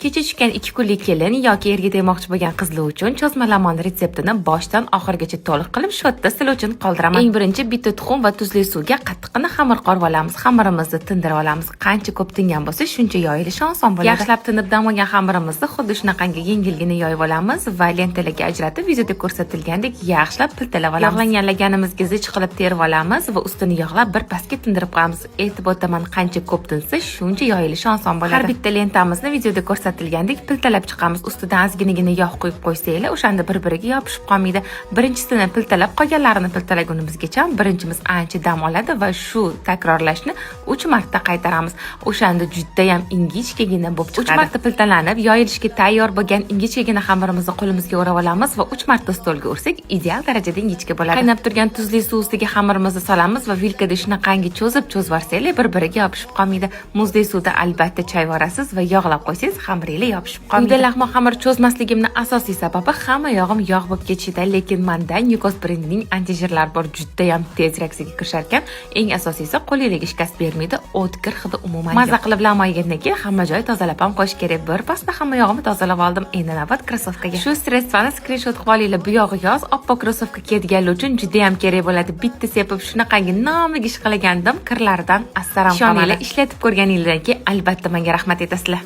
Kecha tushgan 2 kunlik kelin yoki erga tegmoqchi bo'lgan qizlar uchun chozmalamon retseptini boshdan oxirigacha to'liq qilib shodda sizlar uchun qoldiraman. Eng birinchi bitta tuxum va tuzli suvga qattiqqina xamir qorib olamiz. Xamirimizni tindirib olamiz. Qancha ko'p tingan bo'lsa, shuncha yoyilishi oson bo'ladi. Yaxshilab tinib dam olgan xamirimizni xuddi shunaqangi yengilgina yoyib olamiz va lentalarga ajratib videoda ko'rsatilgandek yaxshilab piltalab olamiz. Yog'langan laganimizga zich qilib terib olamiz va ustini yog'lab bir pastga tindirib qo'yamiz. E'tibor etaman, qancha ko'p tinsa, shuncha yoyilishi oson bo'ladi. Har bitta lentamizni videoda ko'rsatilgandek piltalab chiqamiz. Ustidan ozginagina yog' quyib qo'ysanglar, o'shanda bir-biriga yopishib qolmaydi. Birinchisini piltalab, qolganlarini piltalagunimizgacha birinchimiz ancha dam oladi va shu takrorlashni 3 marta qaytaramiz. O'shanda juda ham ingichkagina bo'lib chiqadi. 3 marta piltalanib, yoyilishga tayyor bo'lgan ingichkagina xamirimizni qo'limizga o'rab olamiz va 3 marta stolga ursak, ideal darajada ingichka bo'ladi. Qaynab turgan tuzli suv ustiga xamirimizni solamiz va vilkada shunaqangi cho'zib-cho'zvarsanglar, bir-biriga yopishib qolmaydi. Muzli suvda albatta chayvorasiz va yog'lab qo'ysangiz, xamiringlar yopishib qolmaydi. Uyda lahmo xamir cho'zmasligimning asosiy sababi hamma yog'im yog' bo'lib ketishida, lekin menda Nikos brendining antijirlari bor, juda ham tez reaksiyaga kirishar ekan. Eng asosiysi qo'lingizga shikast bermaydi, o'tkir hidi umuman. Maza qilib lahmo yegandan keyin hamma joy tozalab ham qo'yish kerak. Bir pasda hamma yog'imni tozalab oldim. Endi navbat krossovkaga. Shu sredствоni screenshot qilib olinglar. Bu yog'i yoz, oppoq krossovka kiyadiganlar uchun juda ham kerak bo'ladi. Bitta sepib shunaqangi nomli ish qilgandim, kirlaridan assaram qolmadi. Ishoninglar, ishlatib ko'rganinglardan keyin albatta menga rahmat aytasizlar.